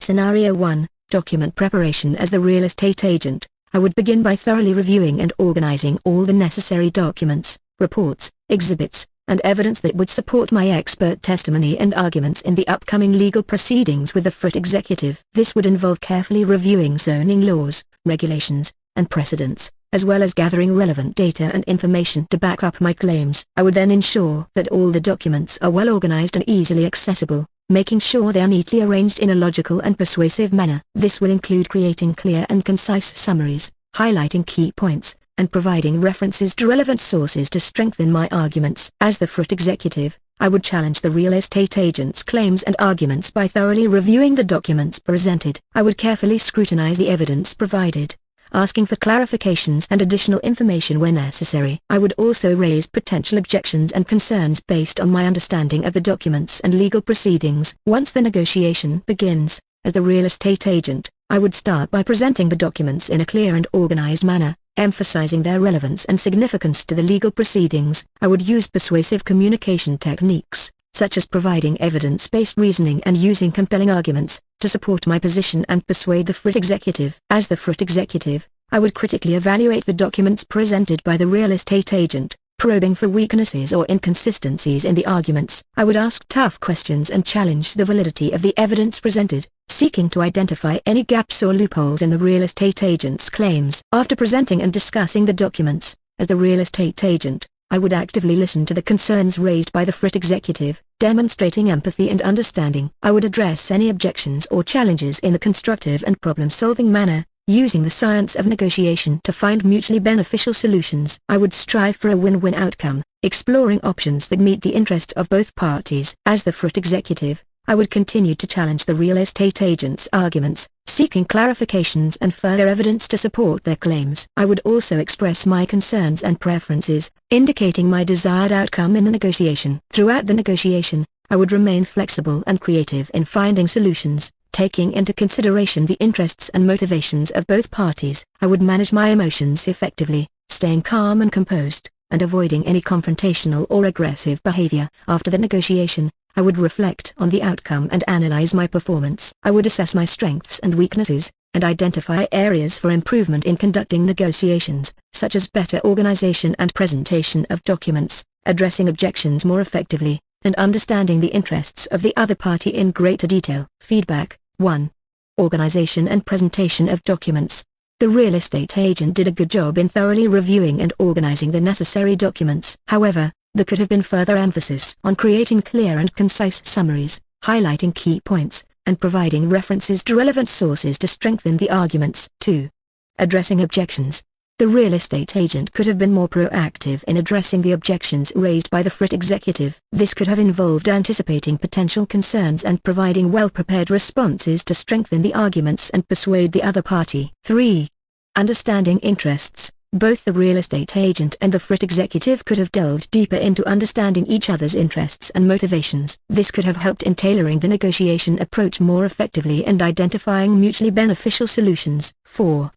Scenario 1, Document Preparation. As the real estate agent, I would begin by thoroughly reviewing and organizing all the necessary documents, reports, exhibits, and evidence that would support my expert testimony and arguments in the upcoming legal proceedings with the FRIT executive. This would involve carefully reviewing zoning laws, regulations, and precedents, as well as gathering relevant data and information to back up my claims. I would then ensure that all the documents are well organized and easily accessible, making sure they are neatly arranged in a logical and persuasive manner. This will include creating clear and concise summaries, highlighting key points, and providing references to relevant sources to strengthen my arguments. As the FRIT executive, I would challenge the real estate agent's claims and arguments by thoroughly reviewing the documents presented. I would carefully scrutinize the evidence provided, asking for clarifications and additional information where necessary. I would also raise potential objections and concerns based on my understanding of the documents and legal proceedings. Once the negotiation begins, as the real estate agent, I would start by presenting the documents in a clear and organized manner, emphasizing their relevance and significance to the legal proceedings. I would use persuasive communication techniques, such as providing evidence-based reasoning and using compelling arguments, to support my position and persuade the FRIT executive. As the FRIT executive, I would critically evaluate the documents presented by the real estate agent, probing for weaknesses or inconsistencies in the arguments. I would ask tough questions and challenge the validity of the evidence presented, seeking to identify any gaps or loopholes in the real estate agent's claims. After presenting and discussing the documents, as the real estate agent, I would actively listen to the concerns raised by the FRIT executive, demonstrating empathy and understanding. I would address any objections or challenges in a constructive and problem-solving manner, using the science of negotiation to find mutually beneficial solutions. I would strive for a win-win outcome, exploring options that meet the interests of both parties. As the FRIT executive, I would continue to challenge the real estate agent's arguments, seeking clarifications and further evidence to support their claims. I would also express my concerns and preferences, indicating my desired outcome in the negotiation. Throughout the negotiation, I would remain flexible and creative in finding solutions, taking into consideration the interests and motivations of both parties. I would manage my emotions effectively, staying calm and composed, and avoiding any confrontational or aggressive behavior. After the negotiation, I would reflect on the outcome and analyze my performance. I would assess my strengths and weaknesses, and identify areas for improvement in conducting negotiations, such as better organization and presentation of documents, addressing objections more effectively, and understanding the interests of the other party in greater detail. Feedback 1. Organization and presentation of documents. The real estate agent did a good job in thoroughly reviewing and organizing the necessary documents. However, there could have been further emphasis on creating clear and concise summaries, highlighting key points, and providing references to relevant sources to strengthen the arguments. 2. Addressing objections. The real estate agent could have been more proactive in addressing the objections raised by the FRIT executive. This could have involved anticipating potential concerns and providing well-prepared responses to strengthen the arguments and persuade the other party. 3. Understanding interests. Both the real estate agent and the FRIT executive could have delved deeper into understanding each other's interests and motivations. This could have helped in tailoring the negotiation approach more effectively and identifying mutually beneficial solutions. 4.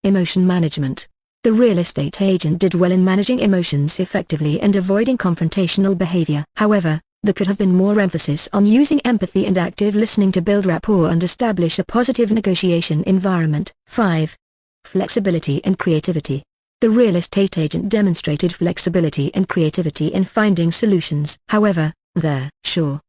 Emotion management. The real estate agent did well in managing emotions effectively and avoiding confrontational behavior. However, there could have been more emphasis on using empathy and active listening to build rapport and establish a positive negotiation environment. 5. Flexibility and creativity. The real estate agent demonstrated flexibility and creativity in finding solutions. However,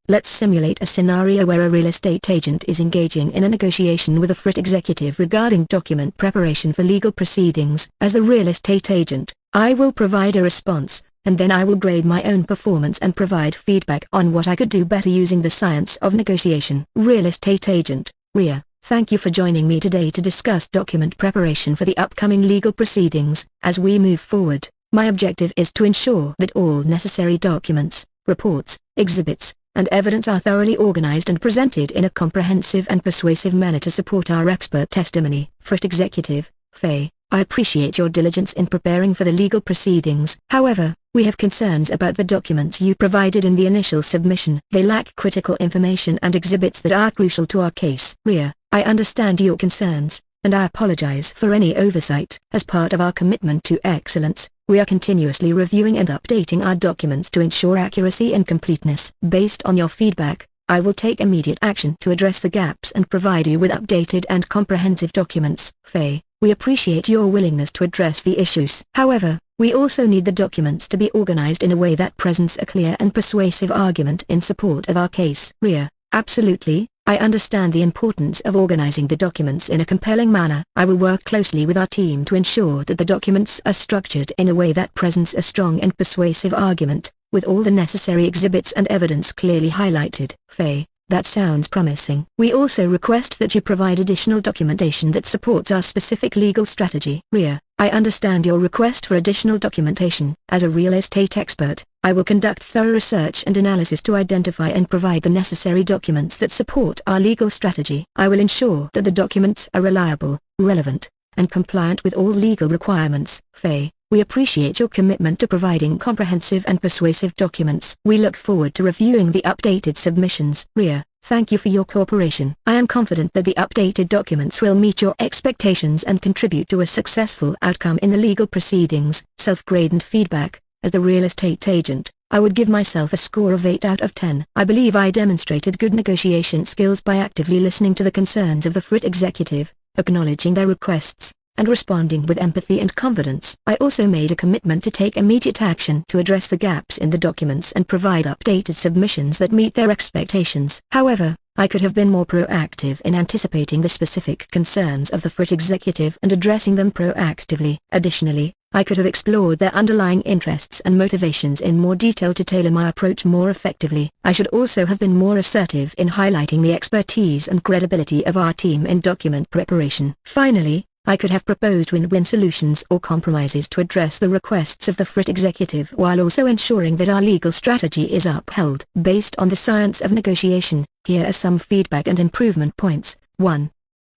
let's simulate a scenario where a real estate agent is engaging in a negotiation with a FRIT executive regarding document preparation for legal proceedings. As the real estate agent, I will provide a response, and then I will grade my own performance and provide feedback on what I could do better using the science of negotiation. Real estate agent, Ria. Thank you for joining me today to discuss document preparation for the upcoming legal proceedings. As we move forward, my objective is to ensure that all necessary documents, reports, exhibits, and evidence are thoroughly organized and presented in a comprehensive and persuasive manner to support our expert testimony. FRIT Executive, Faye, I appreciate your diligence in preparing for the legal proceedings. However, we have concerns about the documents you provided in the initial submission. They lack critical information and exhibits that are crucial to our case. Ria, I understand your concerns, and I apologize for any oversight. As part of our commitment to excellence, we are continuously reviewing and updating our documents to ensure accuracy and completeness. Based on your feedback, I will take immediate action to address the gaps and provide you with updated and comprehensive documents. Faye, we appreciate your willingness to address the issues. However, we also need the documents to be organized in a way that presents a clear and persuasive argument in support of our case. Ria, absolutely. I understand the importance of organizing the documents in a compelling manner. I will work closely with our team to ensure that the documents are structured in a way that presents a strong and persuasive argument, with all the necessary exhibits and evidence clearly highlighted. Faye, that sounds promising. We also request that you provide additional documentation that supports our specific legal strategy. Ria, I understand your request for additional documentation. As a real estate expert, I will conduct thorough research and analysis to identify and provide the necessary documents that support our legal strategy. I will ensure that the documents are reliable, relevant, and compliant with all legal requirements. Faye, we appreciate your commitment to providing comprehensive and persuasive documents. We look forward to reviewing the updated submissions. Ria, thank you for your cooperation. I am confident that the updated documents will meet your expectations and contribute to a successful outcome in the legal proceedings. Self-grade and feedback. As the real estate agent, I would give myself a score of 8 out of 10. I believe I demonstrated good negotiation skills by actively listening to the concerns of the FRIT executive, acknowledging their requests, and responding with empathy and confidence. I also made a commitment to take immediate action to address the gaps in the documents and provide updated submissions that meet their expectations. However, I could have been more proactive in anticipating the specific concerns of the FRIT executive and addressing them proactively. Additionally, I could have explored their underlying interests and motivations in more detail to tailor my approach more effectively. I should also have been more assertive in highlighting the expertise and credibility of our team in document preparation. Finally, I could have proposed win-win solutions or compromises to address the requests of the FRIT executive while also ensuring that our legal strategy is upheld. Based on the science of negotiation, here are some feedback and improvement points. 1.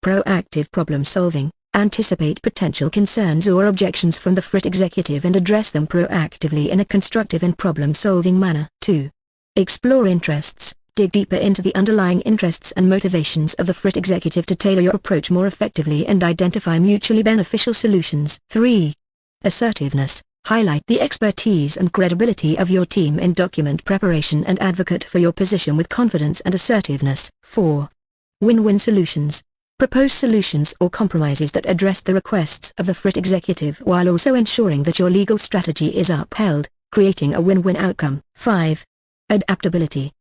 Proactive problem solving. Anticipate potential concerns or objections from the FRIT executive and address them proactively in a constructive and problem-solving manner. 2. Explore interests. Dig deeper into the underlying interests and motivations of the FRIT executive to tailor your approach more effectively and identify mutually beneficial solutions. 3. Assertiveness. Highlight the expertise and credibility of your team in document preparation and advocate for your position with confidence and assertiveness. 4. Win-win solutions. Propose solutions or compromises that address the requests of the FRIT executive while also ensuring that your legal strategy is upheld, creating a win-win outcome. 5. Adaptability.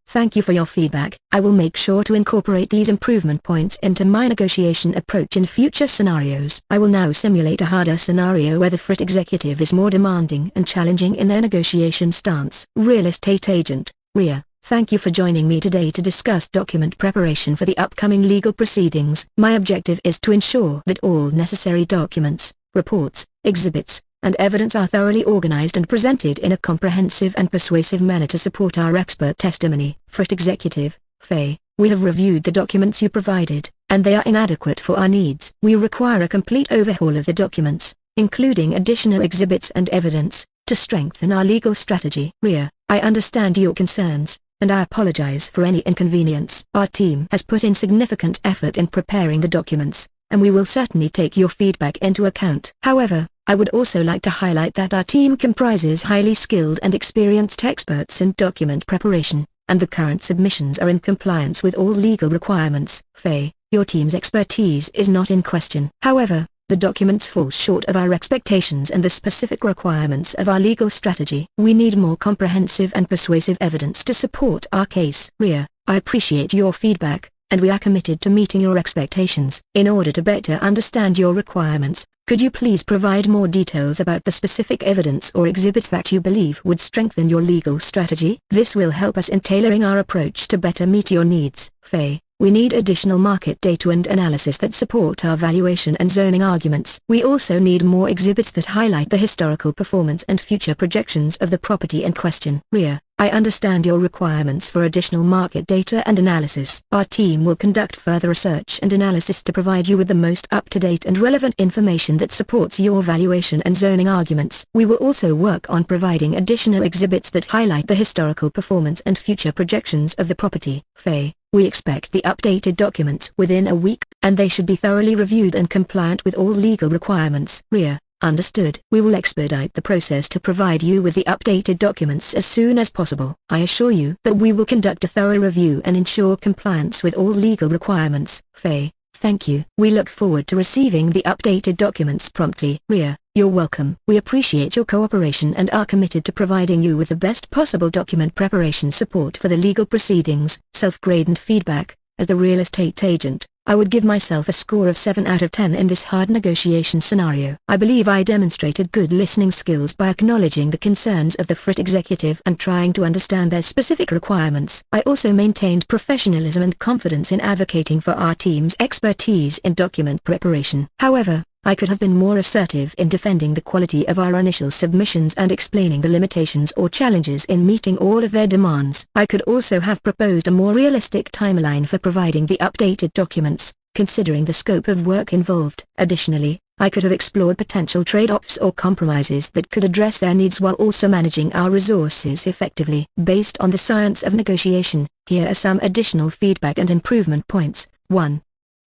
Thank you for your feedback. I will make sure to incorporate these improvement points into my negotiation approach in future scenarios. I will now simulate a harder scenario where the FRIT executive is more demanding and challenging in their negotiation stance. Real estate agent, Ria. Thank you for joining me today to discuss document preparation for the upcoming legal proceedings. My objective is to ensure that all necessary documents, reports, exhibits, and evidence are thoroughly organized and presented in a comprehensive and persuasive manner to support our expert testimony. FRIT executive, Faye, we have reviewed the documents you provided, and they are inadequate for our needs. We require a complete overhaul of the documents, including additional exhibits and evidence, to strengthen our legal strategy. Ria, I understand your concerns, and I apologize for any inconvenience. Our team has put in significant effort in preparing the documents, and we will certainly take your feedback into account. However, I would also like to highlight that our team comprises highly skilled and experienced experts in document preparation, and the current submissions are in compliance with all legal requirements. Faye, your team's expertise is not in question. However, the documents fall short of our expectations and the specific requirements of our legal strategy. We need more comprehensive and persuasive evidence to support our case. Ria, I appreciate your feedback, and we are committed to meeting your expectations. In order to better understand your requirements, could you please provide more details about the specific evidence or exhibits that you believe would strengthen your legal strategy? This will help us in tailoring our approach to better meet your needs. Faye, we need additional market data and analysis that support our valuation and zoning arguments. We also need more exhibits that highlight the historical performance and future projections of the property in question. Ria, I understand your requirements for additional market data and analysis. Our team will conduct further research and analysis to provide you with the most up-to-date and relevant information that supports your valuation and zoning arguments. We will also work on providing additional exhibits that highlight the historical performance and future projections of the property. Faye, we expect the updated documents within a week, and they should be thoroughly reviewed and compliant with all legal requirements. Ria, Understood. We will expedite the process to provide you with the updated documents as soon as possible. I assure you that we will conduct a thorough review and ensure compliance with all legal requirements. Faye, thank you. We look forward to receiving the updated documents promptly. Ria, you're welcome. We appreciate your cooperation and are committed to providing you with the best possible document preparation support for the legal proceedings. Self-grade and feedback. As the real estate agent, I would give myself a score of 7 out of 10 in this hard negotiation scenario. I believe I demonstrated good listening skills by acknowledging the concerns of the FRIT executive and trying to understand their specific requirements. I also maintained professionalism and confidence in advocating for our team's expertise in document preparation. However, I could have been more assertive in defending the quality of our initial submissions and explaining the limitations or challenges in meeting all of their demands. I could also have proposed a more realistic timeline for providing the updated documents, considering the scope of work involved. Additionally, I could have explored potential trade-offs or compromises that could address their needs while also managing our resources effectively. Based on the science of negotiation, here are some additional feedback and improvement points. 1.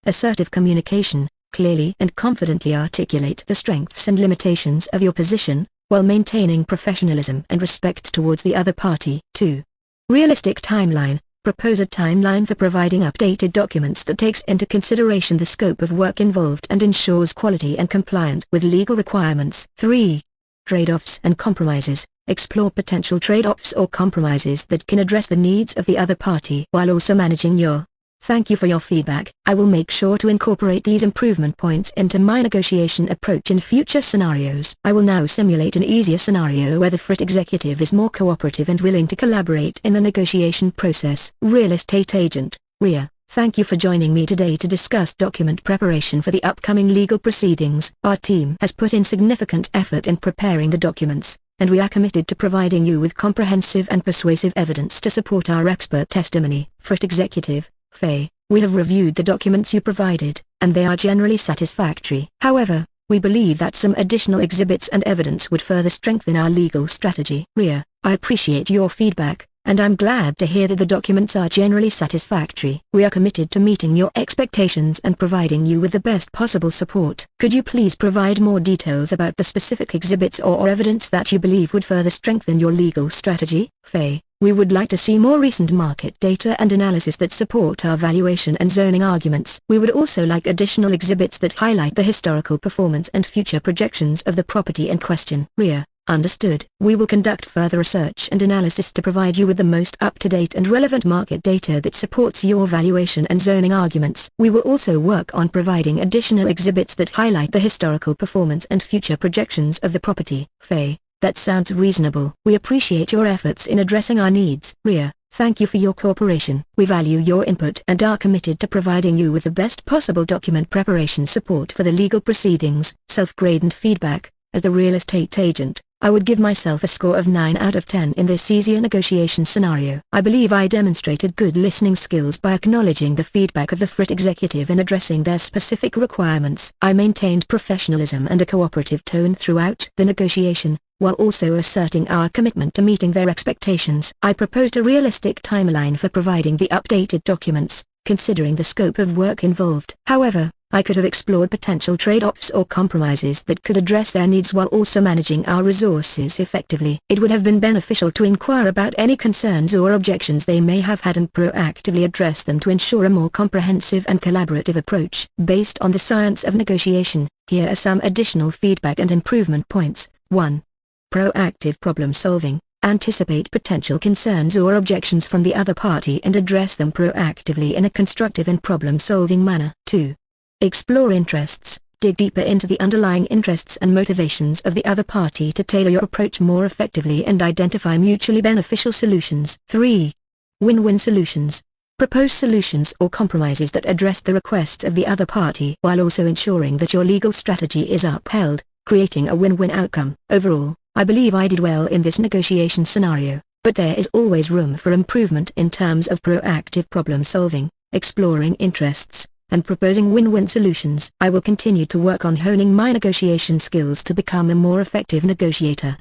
Assertive communication. Clearly and confidently articulate the strengths and limitations of your position, while maintaining professionalism and respect towards the other party. 2. Realistic timeline. Propose a timeline for providing updated documents that takes into consideration the scope of work involved and ensures quality and compliance with legal requirements. 3. Trade-offs and compromises. Explore potential trade-offs or compromises that can address the needs of the other party while also managing your. Thank you for your feedback. I will make sure to incorporate these improvement points into my negotiation approach in future scenarios. I will now simulate an easier scenario where the FRIT executive is more cooperative and willing to collaborate in the negotiation process. Real estate agent, Ria, thank you for joining me today to discuss document preparation for the upcoming legal proceedings. Our team has put in significant effort in preparing the documents, and we are committed to providing you with comprehensive and persuasive evidence to support our expert testimony. FRIT executive, Faye, we have reviewed the documents you provided, and they are generally satisfactory. However, we believe that some additional exhibits and evidence would further strengthen our legal strategy. Ria, I appreciate your feedback, and I'm glad to hear that the documents are generally satisfactory. We are committed to meeting your expectations and providing you with the best possible support. Could you please provide more details about the specific exhibits or evidence that you believe would further strengthen your legal strategy? Faye, we would like to see more recent market data and analysis that support our valuation and zoning arguments. We would also like additional exhibits that highlight the historical performance and future projections of the property in question. Ria, understood. We will conduct further research and analysis to provide you with the most up-to-date and relevant market data that supports your valuation and zoning arguments. We will also work on providing additional exhibits that highlight the historical performance and future projections of the property. Faye, that sounds reasonable. We appreciate your efforts in addressing our needs. Ria, thank you for your cooperation. We value your input and are committed to providing you with the best possible document preparation support for the legal proceedings. Self-grade and feedback. As the real estate agent, I would give myself a score of 9 out of 10 in this easier negotiation scenario. I believe I demonstrated good listening skills by acknowledging the feedback of the FRIT executive and addressing their specific requirements. I maintained professionalism and a cooperative tone throughout the negotiation, while also asserting our commitment to meeting their expectations. I proposed a realistic timeline for providing the updated documents, considering the scope of work involved. However, I could have explored potential trade-offs or compromises that could address their needs while also managing our resources effectively. It would have been beneficial to inquire about any concerns or objections they may have had and proactively address them to ensure a more comprehensive and collaborative approach. Based on the science of negotiation, here are some additional feedback and improvement points. 1. Proactive problem solving. Anticipate potential concerns or objections from the other party and address them proactively in a constructive and problem-solving manner. 2. Explore interests. Dig deeper into the underlying interests and motivations of the other party to tailor your approach more effectively and identify mutually beneficial solutions. 3. Win-win solutions. Propose solutions or compromises that address the requests of the other party while also ensuring that your legal strategy is upheld, creating a win-win outcome. Overall, I believe I did well in this negotiation scenario, but there is always room for improvement in terms of proactive problem solving, exploring interests, and proposing win-win solutions. I will continue to work on honing my negotiation skills to become a more effective negotiator.